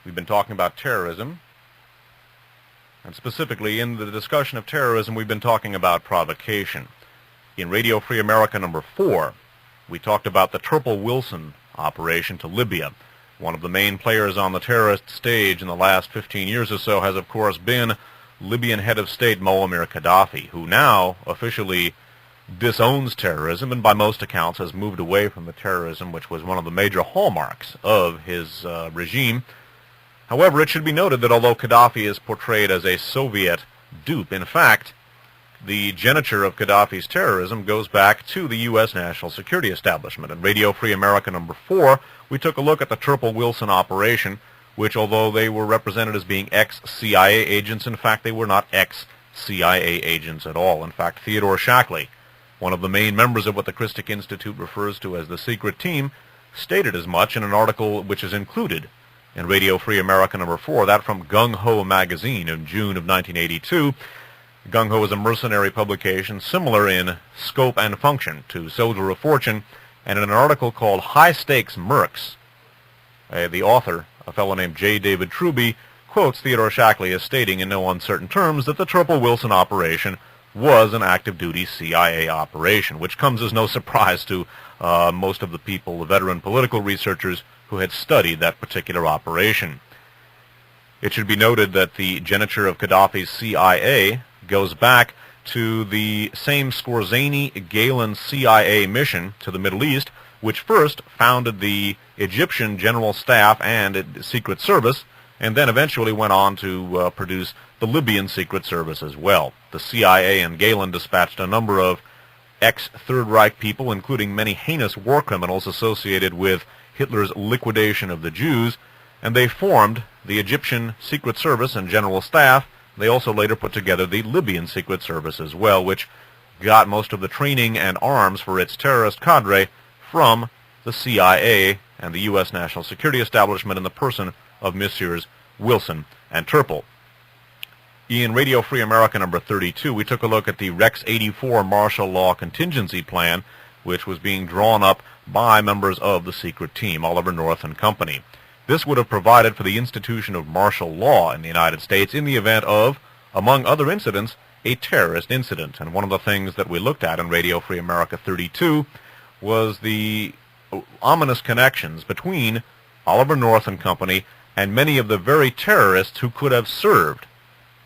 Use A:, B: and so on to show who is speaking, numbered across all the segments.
A: We've been talking about terrorism, and specifically in the discussion of terrorism, we've been talking about provocation. In Radio Free America number 4, we talked about the Turple Wilson operation to Libya. One of the main players on the terrorist stage in the last 15 years or so has, of course, been Libyan head of state Muammar Gaddafi, who now officially disowns terrorism and by most accounts has moved away from the terrorism which was one of the major hallmarks of his regime. However, it should be noted that although Gaddafi is portrayed as a Soviet dupe, in fact, the geniture of Gaddafi's terrorism goes back to the U.S. national security establishment. In Radio Free America number 4, we took a look at the Turple Wilson operation, which, although they were represented as being ex-CIA agents, in fact, they were not ex-CIA agents at all. In fact, Theodore Shackley, one of the main members of what the Christic Institute refers to as the secret team, stated as much in an article which is included in Radio Free America number 4, that from Gung Ho magazine in June of 1982. Gung Ho is a mercenary publication similar in scope and function to Soldier of Fortune, and in an article called High Stakes Mercs, the author, a fellow named J. David Truby, quotes Theodore Shackley as stating in no uncertain terms that the Turple Wilson operation was an active-duty CIA operation, which comes as no surprise to most of the people, the veteran political researchers who had studied that particular operation. It should be noted that the geniture of Gaddafi's CIA goes back to the same Skorzeny-Galen CIA mission to the Middle East, which first founded the Egyptian General Staff and Secret Service, and then eventually went on to produce the Libyan Secret Service as well. The CIA and Galen dispatched a number of ex-Third Reich people, including many heinous war criminals associated with Hitler's liquidation of the Jews, and they formed the Egyptian Secret Service and General Staff. They also later put together the Libyan Secret Service as well, which got most of the training and arms for its terrorist cadre from the CIA and the U.S. National Security Establishment in the person of Messrs. Wilson and Turple. In Radio Free America number 32, we took a look at the Rex 84 martial law contingency plan, which was being drawn up by members of the secret team, Oliver North and Company. This would have provided for the institution of martial law in the United States in the event of, among other incidents, a terrorist incident. And one of the things that we looked at in Radio Free America 32 was the ominous connections between Oliver North and Company and many of the very terrorists who could have served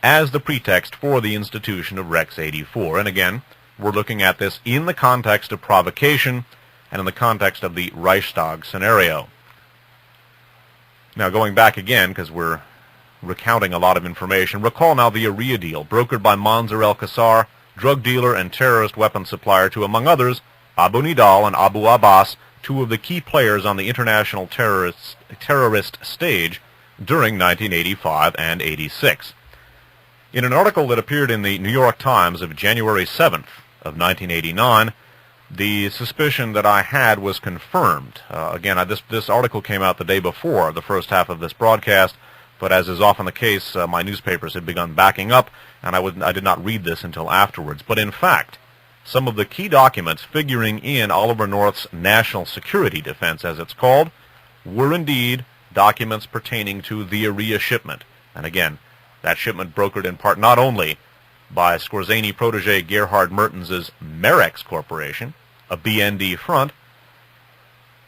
A: as the pretext for the institution of Rex 84. And again, we're looking at this in the context of provocation and in the context of the Reichstag scenario. Now, going back again, because we're recounting a lot of information, recall now the Urea deal, brokered by Mansour al-Qassar, drug dealer and terrorist weapons supplier to, among others, Abu Nidal and Abu Abbas, two of the key players on the international terrorist stage during 1985 and 86. In an article that appeared in the New York Times of January 7th of 1989, the suspicion that I had was confirmed. This article came out the day before the first half of this broadcast, but as is often the case, my newspapers had begun backing up, and I did not read this until afterwards. But in fact, some of the key documents figuring in Oliver North's national security defense, as it's called, were indeed documents pertaining to the Urea shipment. And again, that shipment brokered in part not only by Skorzeny protege Gerhard Mertens' Merex Corporation, a BND front,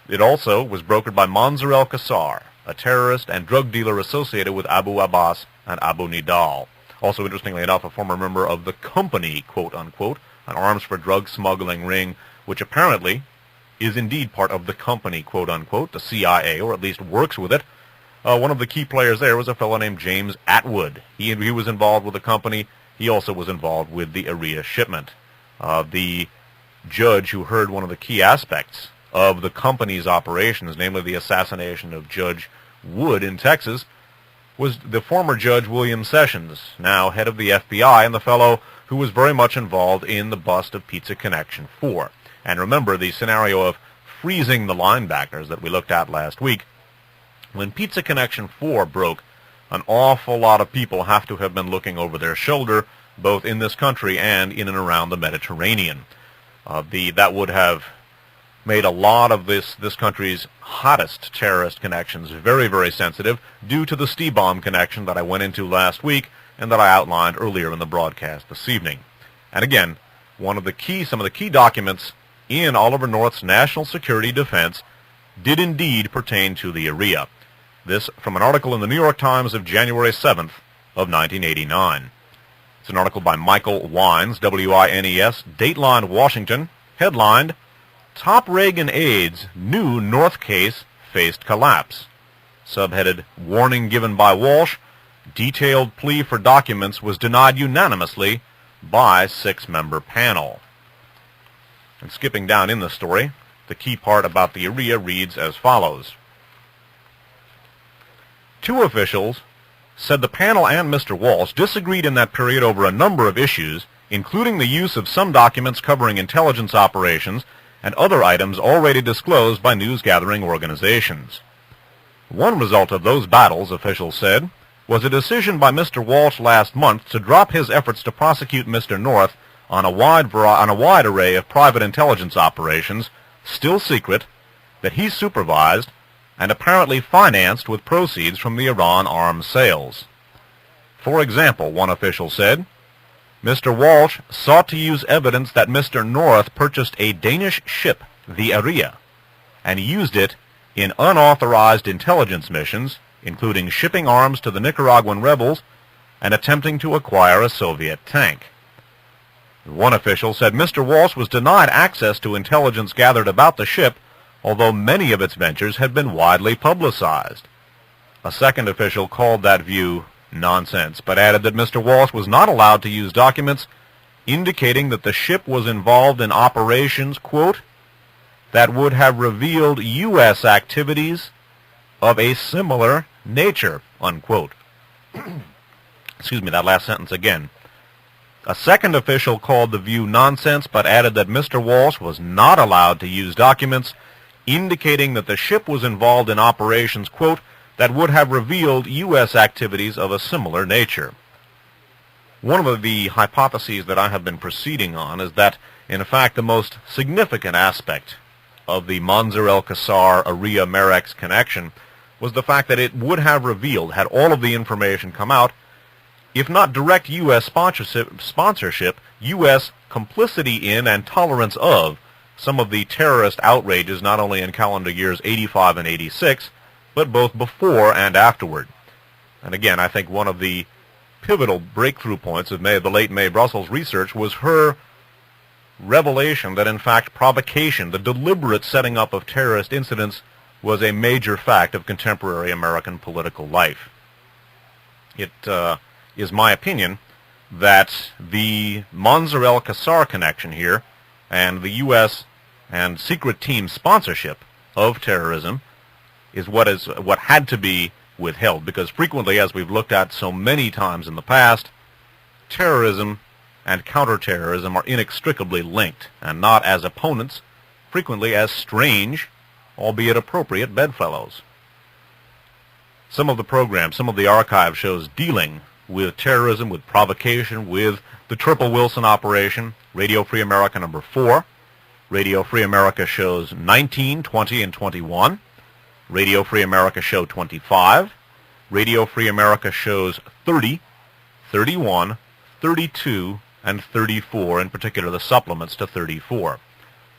A: it also was brokered by Mansour al-Qassar, a terrorist and drug dealer associated with Abu Abbas and Abu Nidal. Also, interestingly enough, a former member of the company, quote-unquote, an arms for drug smuggling ring, which apparently is indeed part of the company, quote-unquote, the CIA, or at least works with it. One of the key players there was a fellow named James Atwood. He was involved with the company. He also was involved with the Urea shipment. The judge who heard one of the key aspects of the company's operations, namely the assassination of Judge Wood in Texas, was the former Judge William Sessions, now head of the FBI, and the fellow who was very much involved in the bust of Pizza Connection 4. And remember the scenario of freezing the linebackers that we looked at last week. When Pizza Connection 4 broke, an awful lot of people have to have been looking over their shoulder, both in this country and in and around the Mediterranean. That would have made a lot of this country's hottest terrorist connections very, very sensitive due to the Stee-Bomb connection that I went into last week and that I outlined earlier in the broadcast this evening. And again, some of the key documents in Oliver North's national security defense did indeed pertain to the area. This from an article in the New York Times of January 7th of 1989. It's an article by Michael Wines, W-I-N-E-S, Dateline, Washington, headlined, Top Reagan Aides New North Case Faced Collapse. Subheaded, Warning Given by Walsh, Detailed Plea for Documents Was Denied Unanimously by 6-member panel. And skipping down in the story, the key part about the area reads as follows. 2 officials said the panel and Mr. Walsh disagreed in that period over a number of issues, including the use of some documents covering intelligence operations and other items already disclosed by news-gathering organizations. One result of those battles, officials said, was a decision by Mr. Walsh last month to drop his efforts to prosecute Mr. North on a wide array of private intelligence operations, still secret, that he supervised and apparently financed with proceeds from the Iran arms sales. For example, one official said, Mr. Walsh sought to use evidence that Mr. North purchased a Danish ship, the Aria, and used it in unauthorized intelligence missions, including shipping arms to the Nicaraguan rebels and attempting to acquire a Soviet tank. One official said Mr. Walsh was denied access to intelligence gathered about the ship, although many of its ventures had been widely publicized. A second official called that view nonsense, but added that Mr. Walsh was not allowed to use documents indicating that the ship was involved in operations, quote, that would have revealed U.S. activities of a similar nature, unquote. Excuse me, that last sentence again. A second official called the view nonsense, but added that Mr. Walsh was not allowed to use documents indicating that the ship was involved in operations, quote, that would have revealed U.S. activities of a similar nature. One of the hypotheses that I have been proceeding on is that, in fact, the most significant aspect of the Mansour el-Kassar-Aria-Merex connection was the fact that it would have revealed, had all of the information come out, if not direct U.S. sponsorship, U.S. complicity in and tolerance of some of the terrorist outrages not only in calendar years 85 and 86, but both before and afterward. And again, I think one of the pivotal breakthrough points of the late Mae Brussels research was her revelation that in fact provocation, the deliberate setting up of terrorist incidents, was a major fact of contemporary American political life. It is my opinion that the Mansour el-Kassar connection here and the U.S. and secret team sponsorship of terrorism is what had to be withheld, because frequently, as we've looked at so many times in the past, terrorism and counterterrorism are inextricably linked, and not as opponents, frequently as strange, albeit appropriate, bedfellows. Some of the programs, some of the archive shows dealing with terrorism, with provocation, with the Triple Wilson operation, Radio Free America number 4, Radio Free America shows 19, 20, and 21, Radio Free America show 25, Radio Free America shows 30, 31, 32, and 34, in particular the supplements to 34.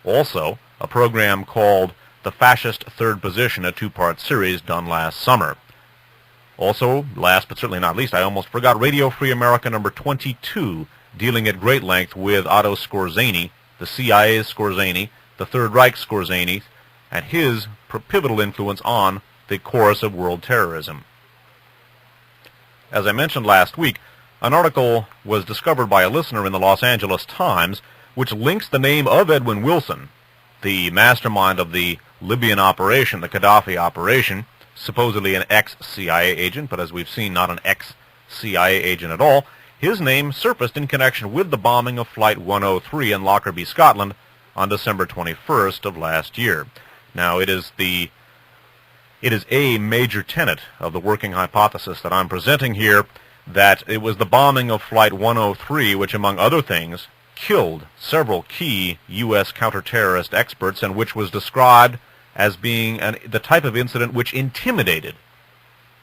A: Also, a program called The Fascist Third Position, a 2-part series done last summer. Also, last but certainly not least, I almost forgot Radio Free America number 22, dealing at great length with Otto Skorzeny, the CIA's Skorzeny, the Third Reich's Skorzeny, and his pivotal influence on the course of world terrorism. As I mentioned last week, an article was discovered by a listener in the Los Angeles Times which links the name of Edwin Wilson, the mastermind of the Libyan operation, the Gaddafi operation, supposedly an ex-CIA agent, but as we've seen, not an ex-CIA agent at all. His name surfaced in connection with the bombing of Flight 103 in Lockerbie, Scotland, on December 21st of last year. Now, it is a major tenet of the working hypothesis that I'm presenting here, that it was the bombing of Flight 103 which, among other things, killed several key U.S. counterterrorist experts, and which was described as being the type of incident which intimidated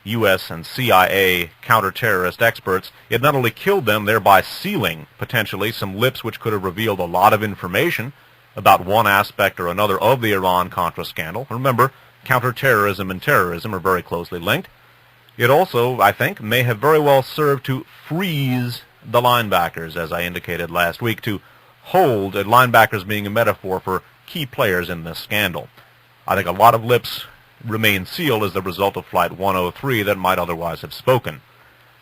A: U.S. and CIA counterterrorist experts. It not only killed them, thereby sealing, potentially, some lips which could have revealed a lot of information about one aspect or another of the Iran-Contra scandal. Remember, counterterrorism and terrorism are very closely linked. It also, I think, may have very well served to freeze the linebackers, as I indicated last week, to hold linebackers being a metaphor for key players in this scandal. I think a lot of lips remain sealed as the result of Flight 103 that might otherwise have spoken.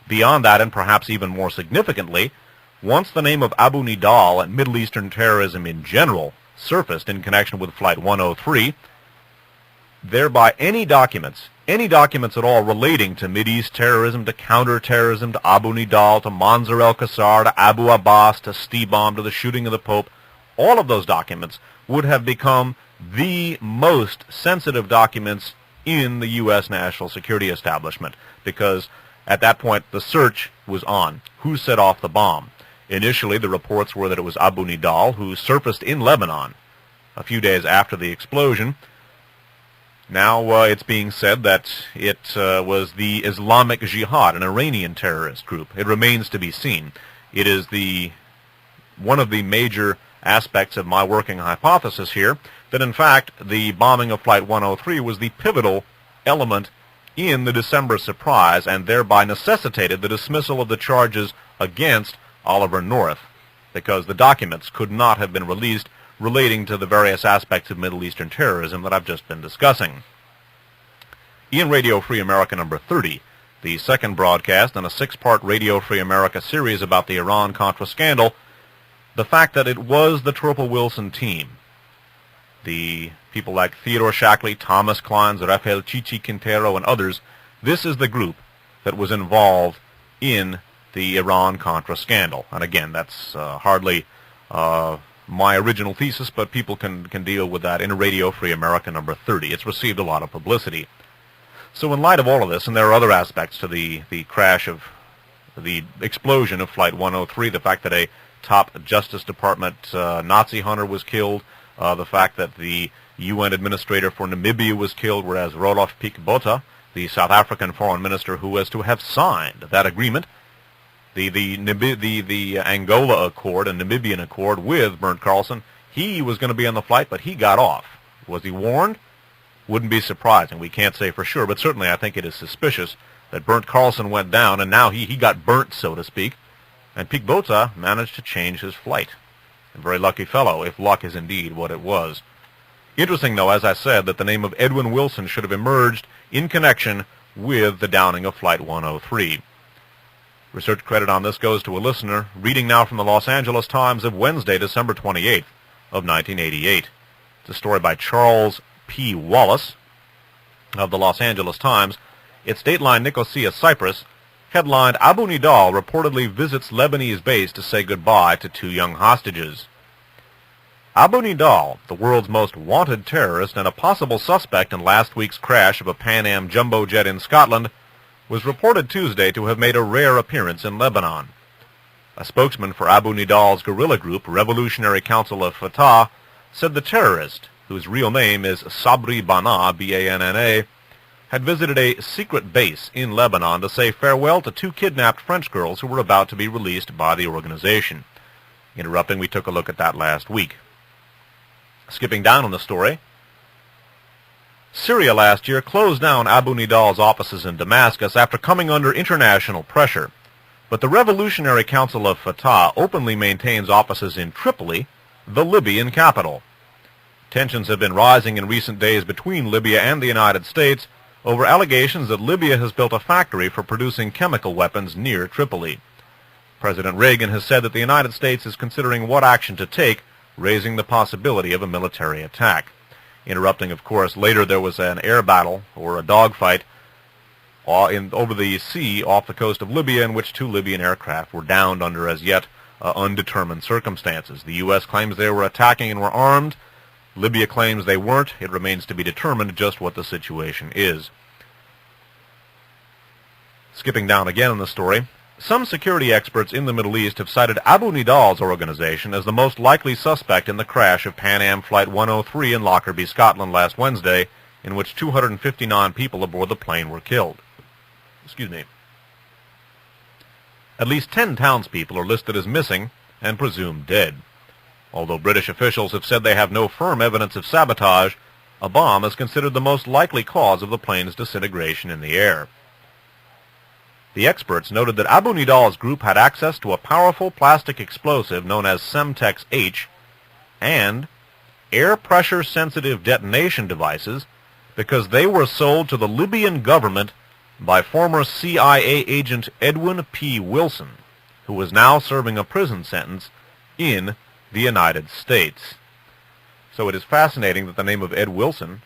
A: Beyond that, and perhaps even more significantly, once the name of Abu Nidal and Middle Eastern terrorism in general surfaced in connection with Flight 103, thereby any documents at all relating to Mideast terrorism, to counterterrorism, to Abu Nidal, to Mansour al-Qassar, to Abu Abbas, to Stibam, to the shooting of the Pope, all of those documents would have become the most sensitive documents in the U.S. national security establishment, because at that point the search was on. Who set off the bomb? Initially the reports were that it was Abu Nidal, who surfaced in Lebanon a few days after the explosion. Now it's being said that it was the Islamic Jihad, an Iranian terrorist group. It remains to be seen. It is one of the major aspects of my working hypothesis here that, in fact, the bombing of Flight 103 was the pivotal element in the December surprise and thereby necessitated the dismissal of the charges against Oliver North, because the documents could not have been released relating to the various aspects of Middle Eastern terrorism that I've just been discussing. In Radio Free America number 30, the second broadcast in a 6-part Radio Free America series about the Iran-Contra scandal, the fact that it was the Turple Wilson team, the people like Theodore Shackley, Thomas Kleins, Rafael Chichi Quintero, and others, this is the group that was involved in the Iran-Contra scandal. And again, that's hardly my original thesis, but people can deal with that in Radio Free America number 30. It's received a lot of publicity. So in light of all of this, and there are other aspects to the crash of the explosion of Flight 103, the fact that a top Justice Department Nazi hunter was killed, the fact that the UN administrator for Namibia was killed, whereas Rolof Pikbota, the South African foreign minister who was to have signed that agreement, the Angola Accord and Namibian Accord with Bernd Carlson, he was going to be on the flight, but he got off. Was he warned? Wouldn't be surprising. We can't say for sure, but certainly I think it is suspicious that Bernd Carlson went down, and now he got burnt, so to speak, and Pikbota managed to change his flight. A very lucky fellow, if luck is indeed what it was. Interesting, though, as I said, that the name of Edwin Wilson should have emerged in connection with the downing of Flight 103. Research credit on this goes to a listener reading now from the Los Angeles Times of Wednesday, December 28th of 1988. It's a story by Charles P. Wallace of the Los Angeles Times. Its Dateline Nicosia, Cyprus, headlined, Abu Nidal reportedly visits Lebanese base to say goodbye to 2 young hostages. Abu Nidal, the world's most wanted terrorist and a possible suspect in last week's crash of a PamAm jumbo jet in Scotland, was reported Tuesday to have made a rare appearance in Lebanon. A spokesman for Abu Nidal's guerrilla group, Revolutionary Council of Fatah, said the terrorist, whose real name is Sabri Banna, B-A-N-N-A, had visited a secret base in Lebanon to say farewell to 2 kidnapped French girls who were about to be released by the organization. Interrupting, we took a look at that last week. Skipping down on the story, Syria last year closed down Abu Nidal's offices in Damascus after coming under international pressure. But the Revolutionary Council of Fatah openly maintains offices in Tripoli, the Libyan capital. Tensions have been rising in recent days between Libya and the United States over allegations that Libya has built a factory for producing chemical weapons near Tripoli. President Reagan has said that the United States is considering what action to take, raising the possibility of a military attack. Interrupting, of course, later there was an air battle, or a dogfight, over the sea off the coast of Libya, in which 2 Libyan aircraft were downed under as yet undetermined circumstances. The U.S. claims they were attacking and were armed. Libya claims they weren't. It remains to be determined just what the situation is. Skipping down again in the story, Some security experts in the Middle East have cited Abu Nidal's organization as the most likely suspect in the crash of PamAm Flight 103 in Lockerbie, Scotland last Wednesday, in which 259 people aboard the plane were killed. At least 10 townspeople are listed as missing and presumed dead. Although British officials have said they have no firm evidence of sabotage, a bomb is considered the most likely cause of the plane's disintegration in the air. The experts noted that Abu Nidal's group had access to a powerful plastic explosive known as Semtex-H and air pressure-sensitive detonation devices because they were sold to the Libyan government by former CIA agent Edwin P. Wilson, who is now serving a prison sentence in the United States. So it is fascinating that the name of Ed Wilson,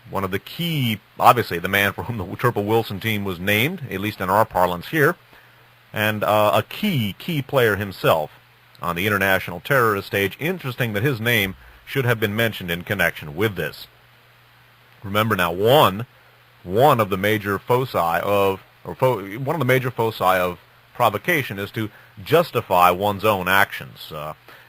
A: one of the key, obviously the man for whom the Turple Wilson team was named, at least in our parlance here, and a key player himself on the international terrorist stage. Interesting that his name should have been mentioned in connection with this. Remember now, one of the major foci of provocation is to justify one's own actions.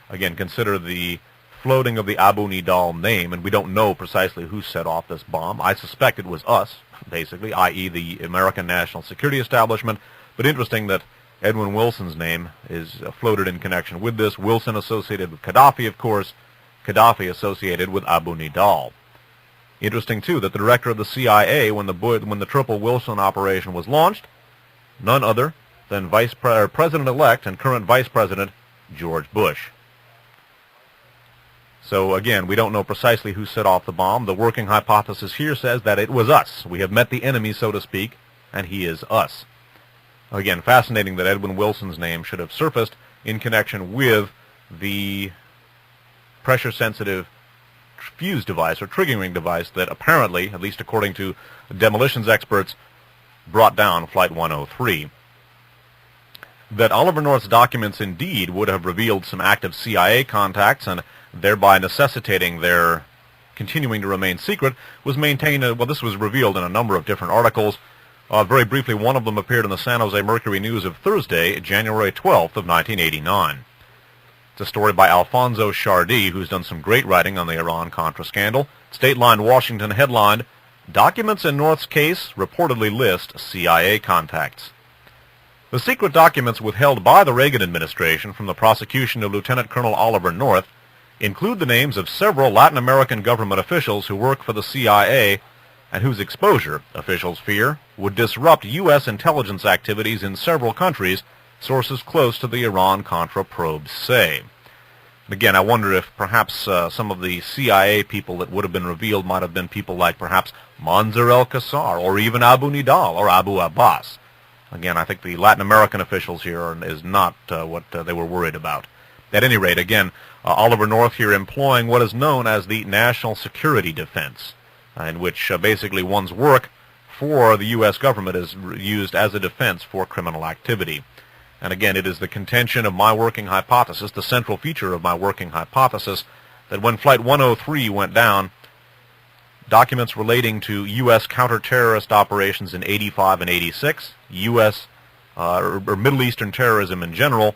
A: Again, consider the floating of the Abu Nidal name, and we don't know precisely who set off this bomb. I suspect it was us, basically, i.e. the American national security establishment. But interesting that Edwin Wilson's name is floated in connection with this. Wilson associated with Gaddafi, of course. Gaddafi associated with Abu Nidal. Interesting, too, that the director of the CIA, when the Triple Wilson operation was launched, none other than President-elect and current Vice President George Bush. So, again, we don't know precisely who set off the bomb. The working hypothesis here says that it was us. We have met the enemy, so to speak, and he is us. Again, fascinating that Edwin Wilson's name should have surfaced in connection with the pressure-sensitive fuse device or triggering device that apparently, at least according to demolitions experts, brought down Flight 103. That Oliver North's documents indeed would have revealed some active CIA contacts and thereby necessitating their continuing to remain secret was maintained. This was revealed in a number of different articles. Very briefly, one of them appeared in the San Jose Mercury News of Thursday, January 12th of 1989. It's a story by Alfonso Chardy, who's done some great writing on the Iran-Contra scandal. State Line Washington headlined, "Documents in North's case reportedly list CIA contacts." The secret documents withheld by the Reagan administration from the prosecution of Lieutenant Colonel Oliver North include the names of several Latin American government officials who work for the CIA and whose exposure, officials fear, would disrupt U.S. intelligence activities in several countries, sources close to the Iran-Contra probe say. Again, I wonder if perhaps some of the CIA people that would have been revealed might have been people like perhaps Manzur el-Qassar or even Abu Nidal or Abu Abbas. Again, I think the Latin American officials here is not what they were worried about. At any rate, again, Oliver North here employing what is known as the national security defense, in which basically one's work for the U.S. government is used as a defense for criminal activity. And again, it is the contention of my working hypothesis, the central feature of my working hypothesis, that when Flight 103 went down, documents relating to U.S. counter-terrorist operations in 85 and 86, U.S. or Middle Eastern terrorism in general,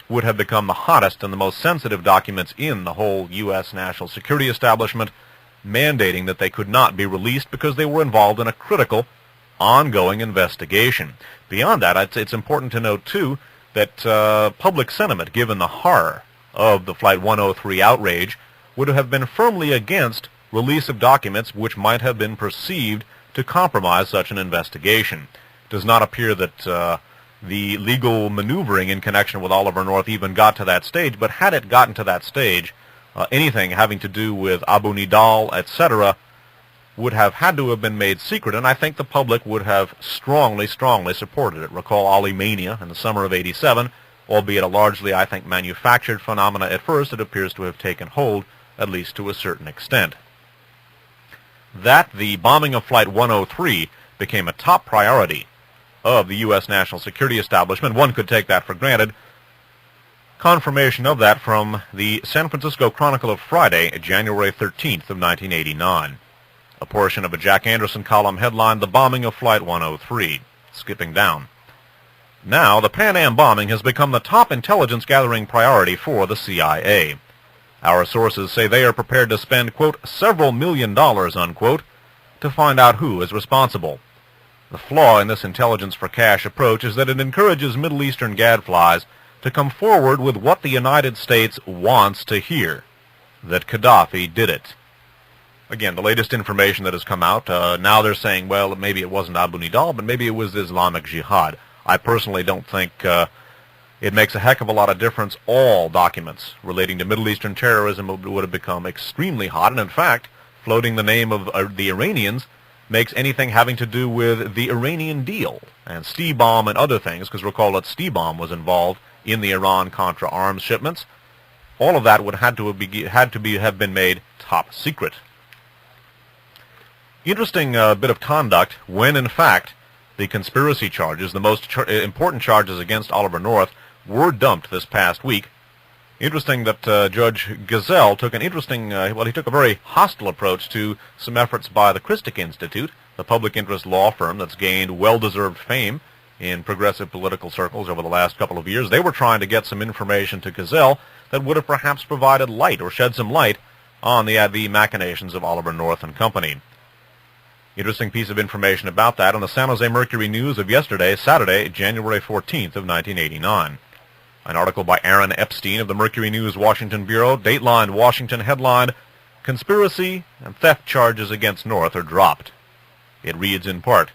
A: would have become the hottest and the most sensitive documents in the whole U.S. national security establishment, mandating that they could not be released because they were involved in a critical, ongoing investigation. Beyond that, it's important to note, too, that public sentiment, given the horror of the Flight 103 outrage, would have been firmly against release of documents which might have been perceived to compromise such an investigation. It does not appear that the legal maneuvering in connection with Oliver North even got to that stage, but had it gotten to that stage, anything having to do with Abu Nidal, etc., would have had to have been made secret, and I think the public would have strongly supported it. Recall Ali Mania in the summer of 87, albeit a largely, I think, manufactured phenomena at first, it appears to have taken hold, at least to a certain extent. That the bombing of Flight 103 became a top priority of the U.S. national security establishment, one could take that for granted. Confirmation of that from the San Francisco Chronicle of Friday, January 13th of 1989. A portion of a Jack Anderson column headlined, "The Bombing of Flight 103." Skipping down. Now, the PamAm bombing has become the top intelligence-gathering priority for the CIA. Our sources say they are prepared to spend, quote, several $1 million, unquote, to find out who is responsible. The flaw in this intelligence-for-cash approach is that it encourages Middle Eastern gadflies to come forward with what the United States wants to hear, that Gaddafi did it. Again, the latest information that has come out, now they're saying, well, maybe it wasn't Abu Nidal, but maybe it was the Islamic Jihad. I personally don't think it makes a heck of a lot of difference. All documents relating to Middle Eastern terrorism would have become extremely hot, and in fact, floating the name of the Iranians makes anything having to do with the Iranian deal and Stee-Bomb and other things, because recall that Stee-Bomb was involved in the Iran-Contra arms shipments. All of that would have been made top secret. Interesting bit of conduct when, in fact, the conspiracy charges, the most important charges against Oliver North, were dumped this past week. Interesting that Judge Gazelle took he took a very hostile approach to some efforts by the Christic Institute, the public interest law firm that's gained well-deserved fame in progressive political circles over the last couple of years. They were trying to get some information to Gazelle that would have perhaps provided light or shed some light on the machinations of Oliver North and company. Interesting piece of information about that on the San Jose Mercury News of yesterday, Saturday, January 14th of 1989. An article by Aaron Epstein of the Mercury News Washington Bureau, Dateline Washington, headlined, "Conspiracy and Theft Charges Against North Are Dropped." It reads in part,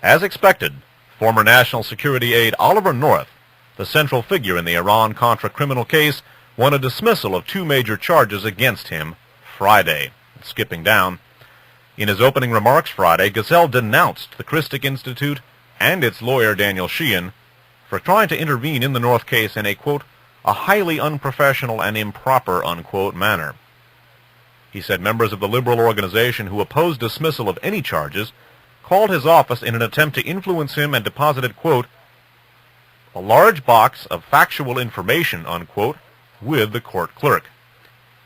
A: "As expected, former National Security aide Oliver North, the central figure in the Iran-Contra criminal case, won a dismissal of 2 major charges against him Friday." Skipping down. In his opening remarks Friday, Gazelle denounced the Christic Institute and its lawyer Daniel Sheehan for trying to intervene in the North case in a, quote, a highly unprofessional and improper, unquote, manner. He said members of the liberal organization who opposed dismissal of any charges called his office in an attempt to influence him and deposited, quote, a large box of factual information, unquote, with the court clerk.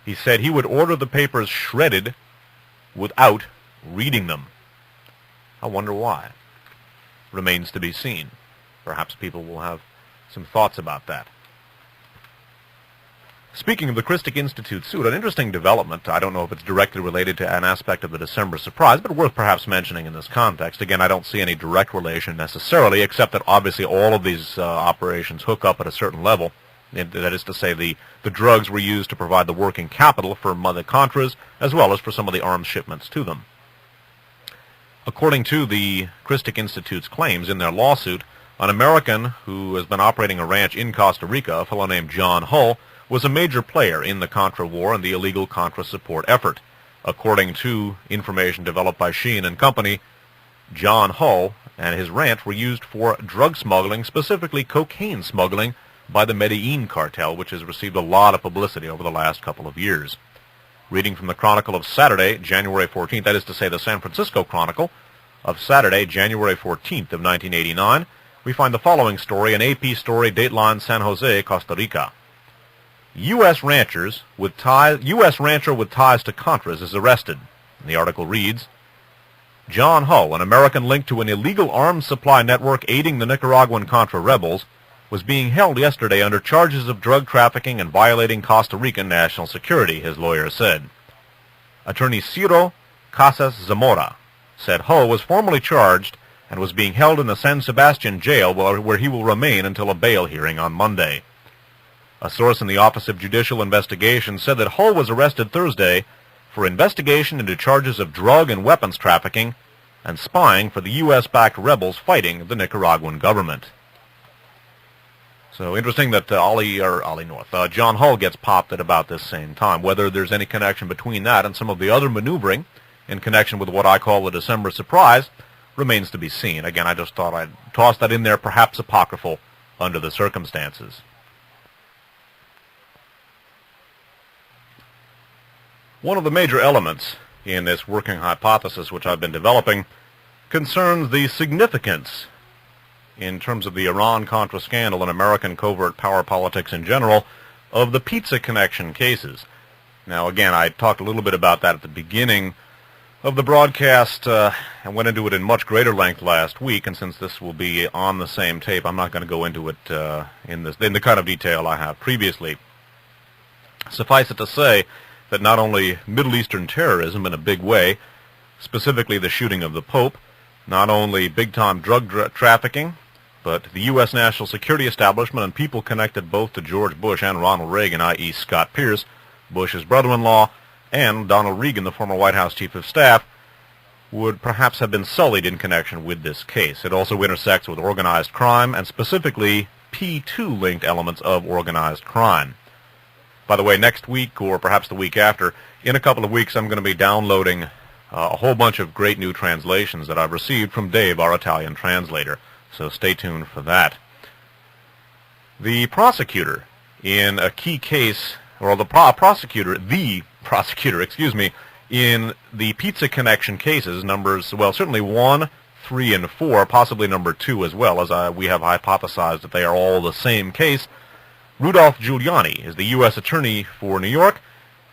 A: He said he would order the papers shredded without reading them. I wonder why. Remains to be seen. Perhaps people will have some thoughts about that. Speaking of the Christic Institute suit, an interesting development, I don't know if it's directly related to an aspect of the December surprise, but worth perhaps mentioning in this context. Again, I don't see any direct relation necessarily, except that obviously all of these operations hook up at a certain level. That is to say, the drugs were used to provide the working capital for the Contras, as well as for some of the arms shipments to them. According to the Christic Institute's claims in their lawsuit, an American who has been operating a ranch in Costa Rica, a fellow named John Hull, was a major player in the Contra war and the illegal Contra support effort. According to information developed by Sheehan and Company, John Hull and his ranch were used for drug smuggling, specifically cocaine smuggling, by the Medellin cartel, which has received a lot of publicity over the last couple of years. Reading from the Chronicle of Saturday, January 14th, that is to say the San Francisco Chronicle of Saturday, January 14th of 1989, we find the following story, an AP story, Dateline San Jose, Costa Rica. U.S. rancher with ties to Contras is arrested. The article reads, John Hull, an American linked to an illegal arms supply network aiding the Nicaraguan Contra rebels, was being held yesterday under charges of drug trafficking and violating Costa Rican national security, his lawyer said. Attorney Ciro Casas Zamora said Hull was formally charged and was being held in the San Sebastian jail where he will remain until a bail hearing on Monday. A source in the Office of Judicial Investigation said that Hull was arrested Thursday for investigation into charges of drug and weapons trafficking and spying for the U.S.-backed rebels fighting the Nicaraguan government. So interesting that John Hull gets popped at about this same time. Whether there's any connection between that and some of the other maneuvering in connection with what I call the December surprise remains to be seen. Again, I just thought I'd toss that in there, perhaps apocryphal under the circumstances. One of the major elements in this working hypothesis which I've been developing concerns the significance in terms of the Iran-Contra scandal and American covert power politics in general of the pizza connection cases. Now, again, I talked a little bit about that at the beginning of the broadcast. I went into it in much greater length last week, and since this will be on the same tape, I'm not going to go into it in the kind of detail I have previously. Suffice it to say that not only Middle Eastern terrorism in a big way, specifically the shooting of the Pope, not only big-time drug trafficking, but the U.S. national security establishment and people connected both to George Bush and Ronald Reagan, i.e. Scott Pierce, Bush's brother-in-law, and Donald Regan, the former White House chief of staff, would perhaps have been sullied in connection with this case. It also intersects with organized crime, and specifically P2-linked elements of organized crime. By the way, next week, or perhaps the week after, in a couple of weeks, I'm going to be downloading a whole bunch of great new translations that I've received from Dave, our Italian translator. So stay tuned for that. The prosecutor in a key case, or the prosecutor, in the Pizza Connection cases, numbers, well, certainly 1, 3, and 4, possibly number 2 as well, as we have hypothesized that they are all the same case. Rudolph Giuliani is the U.S. Attorney for New York.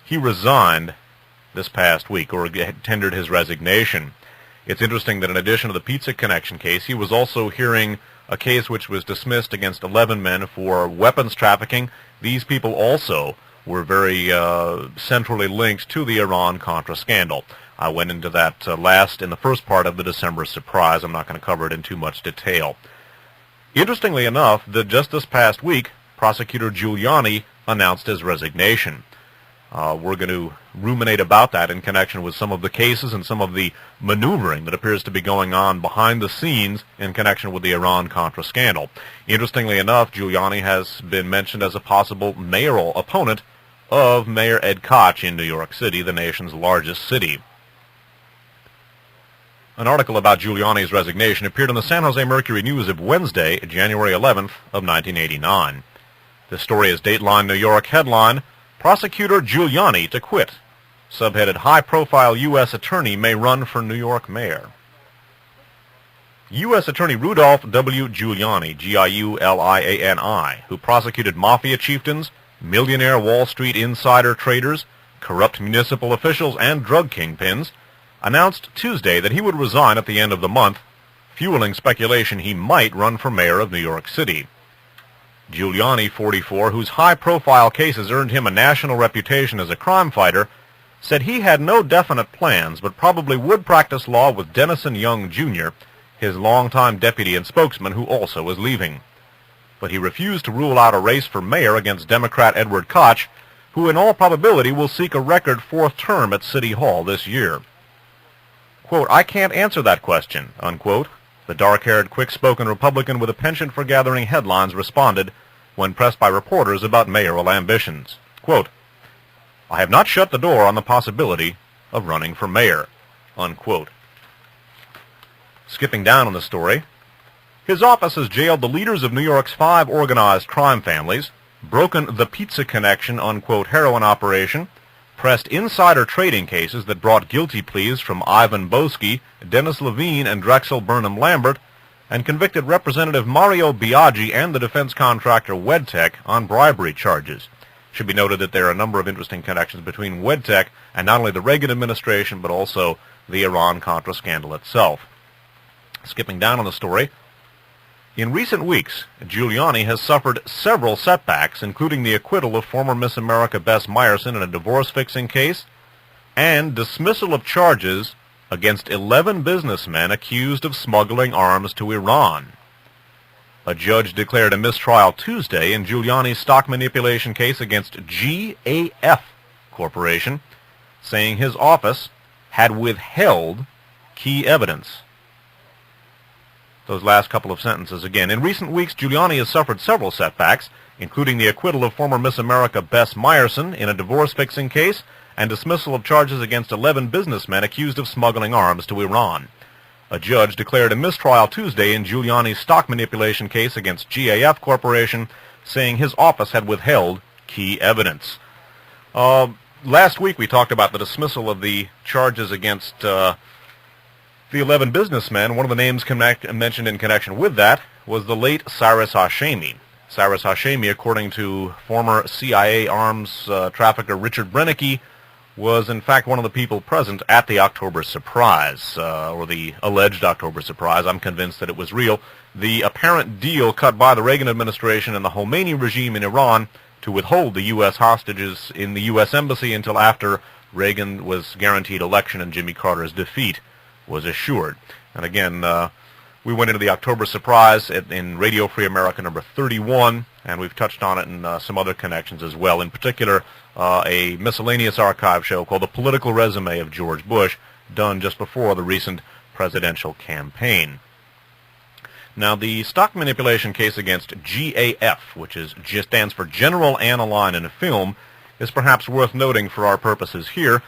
A: He resigned this past week, or tendered his resignation. It's interesting that in addition to the Pizza Connection case, he was also hearing a case which was dismissed against 11 men for weapons trafficking. These people also were very centrally linked to the Iran-Contra scandal. I went into that in the first part of the December surprise. I'm not going to cover it in too much detail. Interestingly enough, that just this past week, Prosecutor Giuliani announced his resignation. We're going to ruminate about that in connection with some of the cases and some of the maneuvering that appears to be going on behind the scenes in connection with the Iran-Contra scandal. Interestingly enough, Giuliani has been mentioned as a possible mayoral opponent of Mayor Ed Koch in New York City, the nation's largest city. An article about Giuliani's resignation appeared in the San Jose Mercury News of Wednesday, January 11th of 1989. This story is Dateline New York, headline, Prosecutor Giuliani to quit. Subheaded, high-profile U.S. attorney may run for New York mayor. U.S. Attorney Rudolph W. Giuliani, Giuliani, who prosecuted mafia chieftains, millionaire Wall Street insider traders, corrupt municipal officials, and drug kingpins, announced Tuesday that he would resign at the end of the month, fueling speculation he might run for mayor of New York City. Giuliani, 44, whose high-profile cases earned him a national reputation as a crime fighter, said he had no definite plans but probably would practice law with Dennison Young, Jr., his longtime deputy and spokesman, who also is leaving. But he refused to rule out a race for mayor against Democrat Edward Koch, who in all probability will seek a record 4th term at City Hall this year. Quote, I can't answer that question, unquote. The dark-haired, quick-spoken Republican with a penchant for gathering headlines responded when pressed by reporters about mayoral ambitions. Quote, I have not shut the door on the possibility of running for mayor, unquote. Skipping down on the story, his office has jailed the leaders of New York's 5 organized crime families, broken the Pizza Connection, unquote, heroin operation, pressed insider trading cases that brought guilty pleas from Ivan Boesky, Dennis Levine, and Drexel Burnham Lambert, and convicted Representative Mario Biaggi and the defense contractor Wedtech on bribery charges. It should be noted that there are a number of interesting connections between Wedtech and not only the Reagan administration, but also the Iran-Contra scandal itself. Skipping down on the story, in recent weeks, Giuliani has suffered several setbacks, including the acquittal of former Miss America Bess Meyerson in a divorce-fixing case, and dismissal of charges against 11 businessmen accused of smuggling arms to Iran. A judge declared a mistrial Tuesday in Giuliani's stock manipulation case against GAF Corporation, saying his office had withheld key evidence. Those last couple of sentences again. In recent weeks, Giuliani has suffered several setbacks, including the acquittal of former Miss America Bess Meyerson in a divorce-fixing case and dismissal of charges against 11 businessmen accused of smuggling arms to Iran. A judge declared a mistrial Tuesday in Giuliani's stock manipulation case against GAF Corporation, saying his office had withheld key evidence. Last week we talked about the dismissal of the charges against the 11 businessmen. One of the names mentioned in connection with that was the late Cyrus Hashemi. Cyrus Hashemi, according to former CIA arms trafficker Richard Brennicke, was in fact one of the people present at the October surprise, or the alleged October surprise. I'm convinced that it was real. The apparent deal cut by the Reagan administration and the Khomeini regime in Iran to withhold the U.S. hostages in the U.S. embassy until after Reagan was guaranteed election and Jimmy Carter's defeat was assured. And again, we went into the October surprise in Radio Free America number 31, and we've touched on it in some other connections as well. In particular, a miscellaneous archive show called The Political Resume of George Bush, done just before the recent presidential campaign. Now, the stock manipulation case against GAF, which stands for General Aniline and Film, is perhaps worth noting for our purposes here.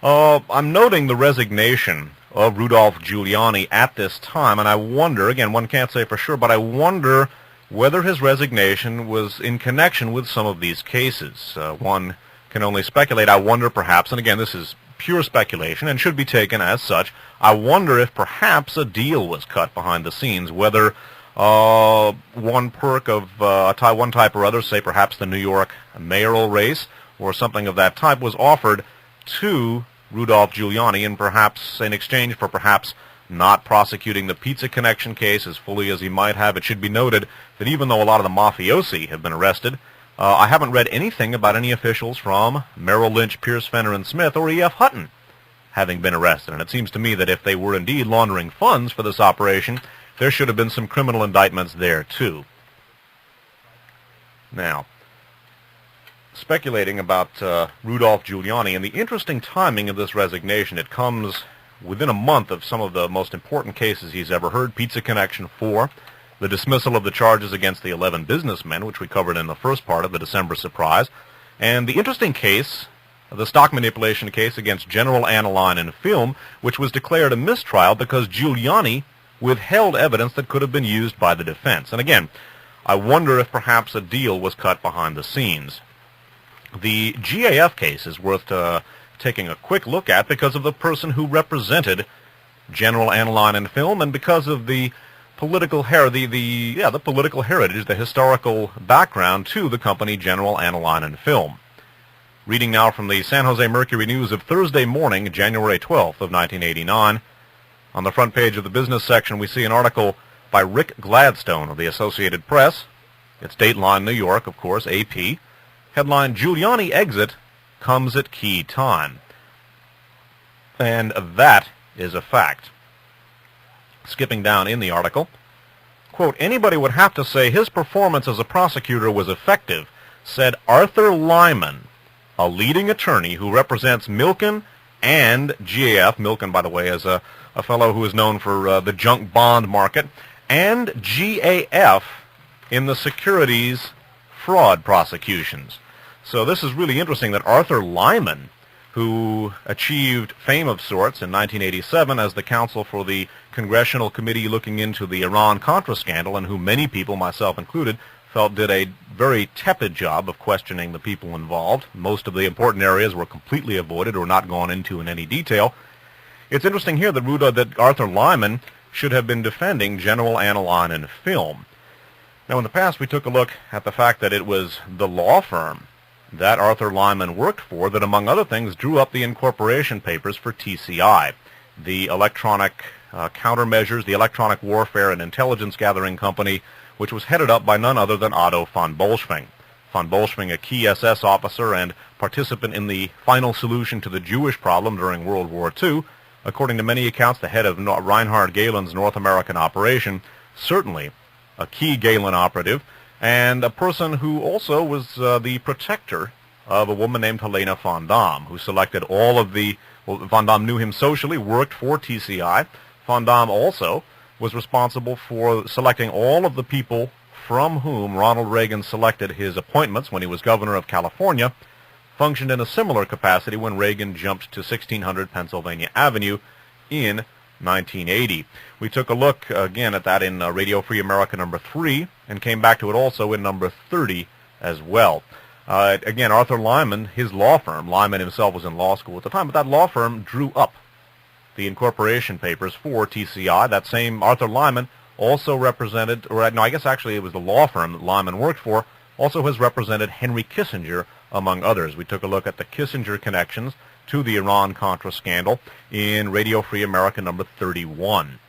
A: I'm noting the resignation of Rudolph Giuliani at this time, and I wonder, again, one can't say for sure, but I wonder whether his resignation was in connection with some of these cases. One can only speculate. I wonder perhaps, and again, this is pure speculation and should be taken as such, I wonder if perhaps a deal was cut behind the scenes, whether one perk of one type or other, say perhaps the New York mayoral race or something of that type, was offered to Rudolph Giuliani, and perhaps in exchange for perhaps not prosecuting the Pizza Connection case as fully as he might have. It should be noted that even though a lot of the mafiosi have been arrested, I haven't read anything about any officials from Merrill Lynch, Pierce, Fenner & Smith, or E.F. Hutton having been arrested. And it seems to me that if they were indeed laundering funds for this operation, there should have been some criminal indictments there, too. Now, speculating about Rudolph Giuliani and the interesting timing of this resignation, it comes within a month of some of the most important cases he's ever heard. Pizza Connection 4, the dismissal of the charges against the 11 businessmen, which we covered in the first part of the December surprise, and the interesting case, the stock manipulation case against General Aniline and Film, which was declared a mistrial because Giuliani withheld evidence that could have been used by the defense. And again, I wonder if perhaps a deal was cut behind the scenes. The GAF case is worth taking a quick look at because of the person who represented General Aniline and Film, and because of the political the political heritage, the historical background to the company General Aniline and Film. Reading now from the San Jose Mercury News of Thursday morning, January 12th of 1989. On the front page of the business section, we see an article by Rick Gladstone of the Associated Press. It's Dateline, New York, of course, AP. Headline, Giuliani exit comes at key time. And that is a fact. Skipping down in the article, quote, anybody would have to say his performance as a prosecutor was effective, said Arthur Lyman, a leading attorney who represents Milken and GAF. Milken, by the way, is a fellow who is known for the junk bond market, and GAF in the securities fraud prosecutions. So this is really interesting that Arthur Lyman, who achieved fame of sorts in 1987 as the counsel for the Congressional Committee looking into the Iran-Contra scandal, and who many people, myself included, felt did a very tepid job of questioning the people involved. Most of the important areas were completely avoided or not gone into in any detail. It's interesting here that Arthur Lyman should have been defending General Aniline and Film. Now, in the past, we took a look at the fact that it was the law firm that Arthur Lyman worked for that, among other things, drew up the incorporation papers for TCI, the electronic countermeasures, the electronic warfare and intelligence gathering company, which was headed up by none other than Otto von Bolschwing. Von Bolschwing, a key SS officer and participant in the final solution to the Jewish problem during World War II, according to many accounts, the head of Reinhard Gehlen's North American operation, certainly a key Gehlen operative, and a person who also was the protector of a woman named Helena von Damme, who selected all of the, von Damme knew him socially, worked for TCI. Von Damme also was responsible for selecting all of the people from whom Ronald Reagan selected his appointments when he was governor of California, functioned in a similar capacity when Reagan jumped to 1600 Pennsylvania Avenue in 1980. We took a look again at that in Radio Free America number 3 and came back to it also in number 30 as well. Again, Arthur Lyman, his law firm, Lyman himself was in law school at the time, but that law firm drew up the incorporation papers for TCI. That same Arthur Lyman also represented, or no, I guess actually it was the law firm that Lyman worked for, also has represented Henry Kissinger among others. We took a look at the Kissinger connections to the Iran-Contra scandal in Radio Free America number 31.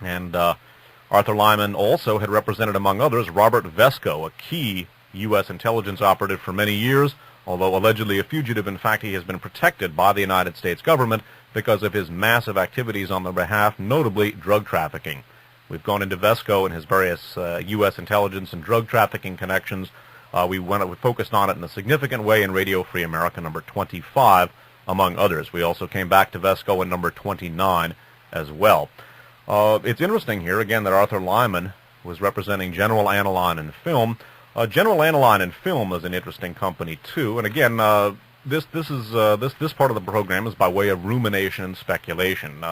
A: And Arthur Lyman also had represented, among others, Robert Vesco, a key U.S. intelligence operative for many years, although allegedly a fugitive. In fact, he has been protected by the United States government because of his massive activities on their behalf, notably drug trafficking. We've gone into Vesco and his various U.S. intelligence and drug trafficking connections. We focused on it in a significant way in Radio Free America number 25, among others. We also came back to Vesco in number 29 as well. It's interesting here, again, that Arthur Lyman was representing General Aniline and Film. General Aniline and Film is an interesting company, too. And again, this part of the program is by way of rumination and speculation.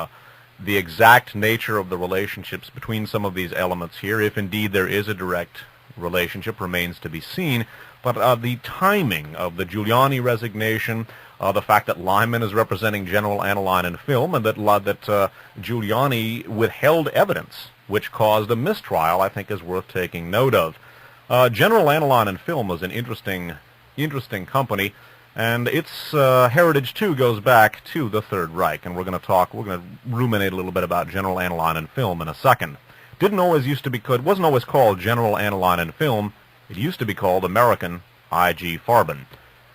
A: The exact nature of the relationships between some of these elements here, if indeed there is a direct relationship, remains to be seen. But the timing of the Giuliani resignation, the fact that Lyman is representing General Aniline and Film, and that Giuliani withheld evidence, which caused a mistrial, I think is worth taking note of. General Aniline and Film is an interesting company, and its heritage too goes back to the Third Reich, and we're going to ruminate a little bit about General Aniline and Film in a second. Wasn't always called General Aniline and Film. It used to be called American I.G. Farben.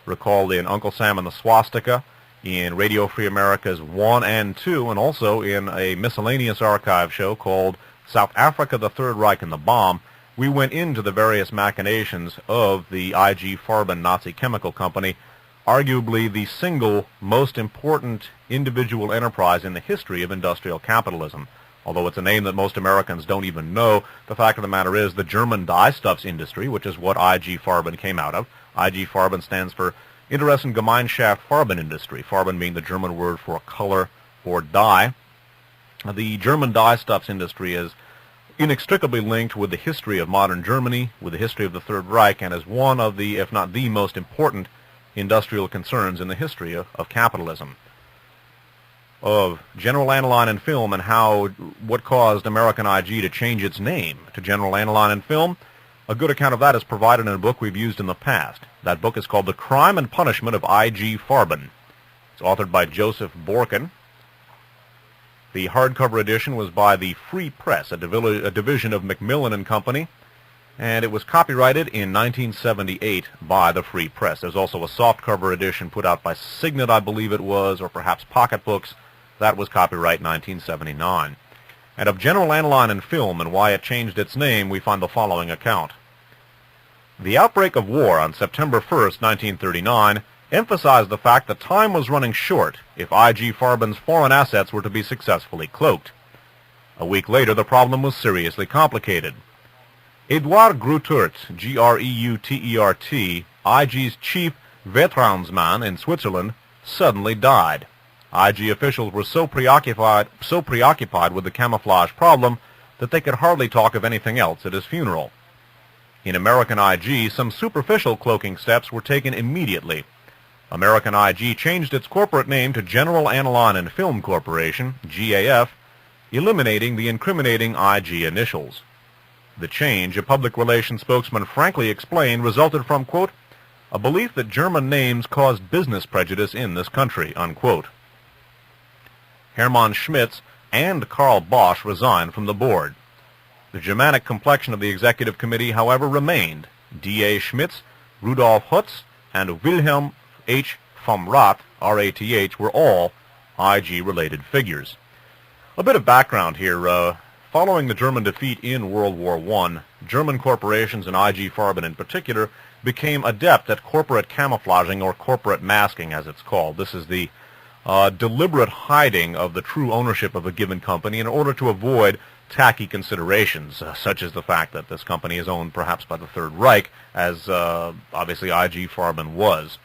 A: Recalled in Uncle Sam and the Swastika, in Radio Free America's 1 and 2, and also in a miscellaneous archive show called South Africa, the Third Reich, and the Bomb. We went into the various machinations of the I.G. Farben Nazi chemical company, arguably the single most important individual enterprise in the history of industrial capitalism. Although it's a name that most Americans don't even know, the fact of the matter is the German dyestuffs industry, which is what I.G. Farben came out of. I.G. Farben stands for Interessengemeinschaft Farben Industry, Farben being the German word for color or dye. The German dyestuffs industry is inextricably linked with the history of modern Germany, with the history of the Third Reich, and is one of the, if not the most important industrial concerns in the history of capitalism. Of General Aniline and Film and what caused American IG to change its name to General Aniline and Film, a good account of that is provided in a book we've used in the past. That book is called The Crime and Punishment of I.G. Farben. It's authored by Joseph Borken. The hardcover edition was by the Free Press, a division of Macmillan and Company, and it was copyrighted in 1978 by the Free Press. There's also a softcover edition put out by Signet, I believe it was, or perhaps Pocket Books. That was copyright 1979. And of General Aniline and Film and why it changed its name, we find the following account. The outbreak of war on September 1st, 1939, emphasized the fact that time was running short if I.G. Farben's foreign assets were to be successfully cloaked. A week later, the problem was seriously complicated. Edouard Greutert, Greutert, I.G.'s chief Vertrauensmann in Switzerland, suddenly died. IG officials were so preoccupied with the camouflage problem that they could hardly talk of anything else at his funeral. In American IG, some superficial cloaking steps were taken immediately. American IG changed its corporate name to General Aniline and Film Corporation, GAF, eliminating the incriminating IG initials. The change, a public relations spokesman frankly explained, resulted from, quote, a belief that German names caused business prejudice in this country, unquote. Hermann Schmitz and Karl Bosch resigned from the board. The Germanic complexion of the executive committee, however, remained. D.A. Schmitz, Rudolf Hutz, and Wilhelm H. vom Rath, R-A-T-H, were all IG-related figures. A bit of background here. Following the German defeat in World War I, German corporations, and IG Farben in particular, became adept at corporate camouflaging, or corporate masking as it's called. This is the deliberate hiding of the true ownership of a given company in order to avoid tacky considerations, such as the fact that this company is owned perhaps by the Third Reich, as obviously IG Farben was.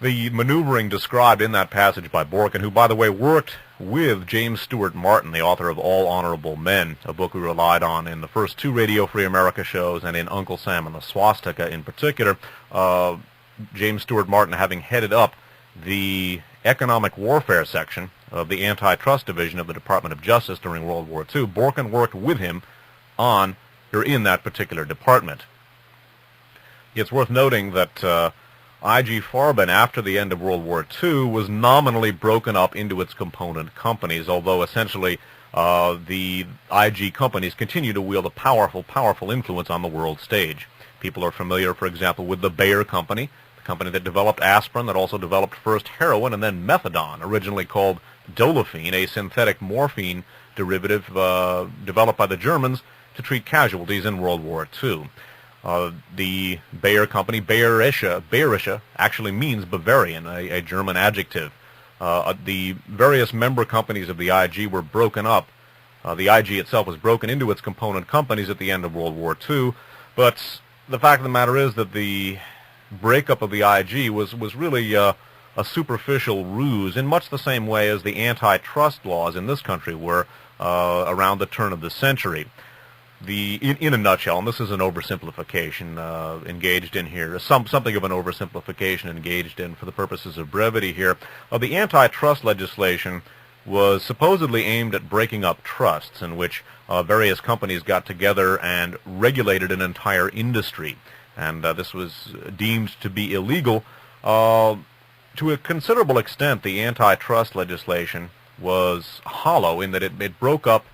A: The maneuvering described in that passage by Borken, who, by the way, worked with James Stewart Martin, the author of All Honorable Men, a book we relied on in the first two Radio Free America shows and in Uncle Sam and the Swastika in particular, James Stewart Martin having headed up the economic warfare section of the antitrust division of the Department of Justice during World War II. Borken worked with him in that particular department. It's worth noting that IG Farben, after the end of World War II, was nominally broken up into its component companies, although essentially the IG companies continue to wield a powerful influence on the world stage. People are familiar, for example, with the Bayer Company, the company that developed aspirin, that also developed first heroin and then methadone, originally called Dolafine, a synthetic morphine derivative developed by the Germans to treat casualties in World War II. The Bayer Company, Bayerische, actually means Bavarian, a German adjective. The various member companies of the IG were broken up. The IG itself was broken into its component companies at the end of World War II, but the fact of the matter is that the breakup of the IG was really a superficial ruse, in much the same way as the antitrust laws in this country were around the turn of the century. In a nutshell, and this is an oversimplification engaged in here, something of an oversimplification engaged in for the purposes of brevity here, the antitrust legislation was supposedly aimed at breaking up trusts in which various companies got together and regulated an entire industry. And this was deemed to be illegal. To a considerable extent, the antitrust legislation was hollow in that it broke up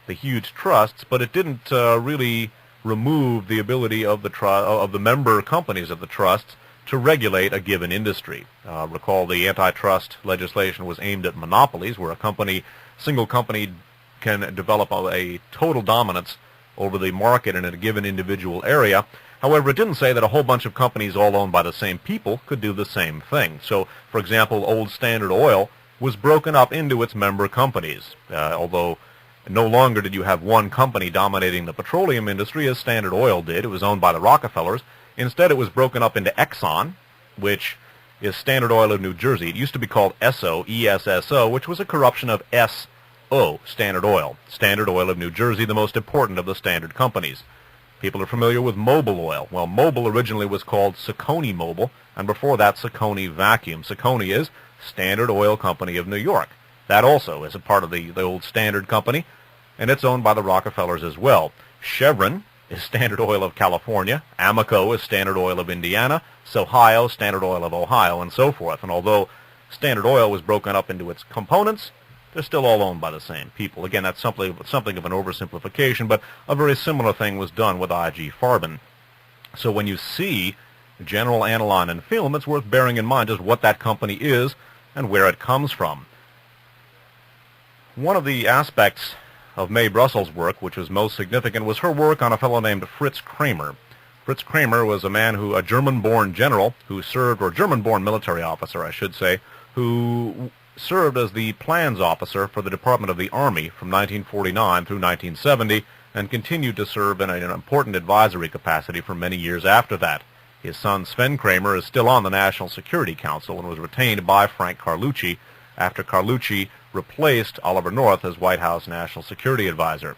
A: the huge trusts, but it didn't really remove the ability of the member companies of the trusts to regulate a given industry. Recall the antitrust legislation was aimed at monopolies, where a single company can develop a total dominance over the market in a given individual area. However, it didn't say that a whole bunch of companies all owned by the same people could do the same thing. So, for example, old Standard Oil was broken up into its member companies, although no longer did you have one company dominating the petroleum industry as Standard Oil did. It was owned by the Rockefellers. Instead, it was broken up into Exxon, which is Standard Oil of New Jersey. It used to be called ESSO, E-S-S-O, which was a corruption of S-O, Standard Oil. Standard Oil of New Jersey, the most important of the Standard companies. People are familiar with Mobil Oil. Well, Mobil originally was called Saucony Mobil, and before that, Saucony Vacuum. Saucony is Standard Oil Company of New York. That also is a part of the old Standard Company, and it's owned by the Rockefellers as well. Chevron is Standard Oil of California. Amoco is Standard Oil of Indiana. Sohio, Standard Oil of Ohio, and so forth. And although Standard Oil was broken up into its components, they're still all owned by the same people. Again, that's something of an oversimplification, but a very similar thing was done with IG Farben. So when you see General Aniline and Film, it's worth bearing in mind just what that company is and where it comes from. One of the aspects of Mae Brussels' work, which was most significant, was her work on a fellow named Fritz Kramer. Fritz Kramer was a German-born general who served, or German-born military officer, I should say, who served as the plans officer for the Department of the Army from 1949 through 1970 and continued to serve in an important advisory capacity for many years after that. His son Sven Kramer is still on the National Security Council and was retained by Frank Carlucci after Carlucci replaced Oliver North as White House National Security Advisor.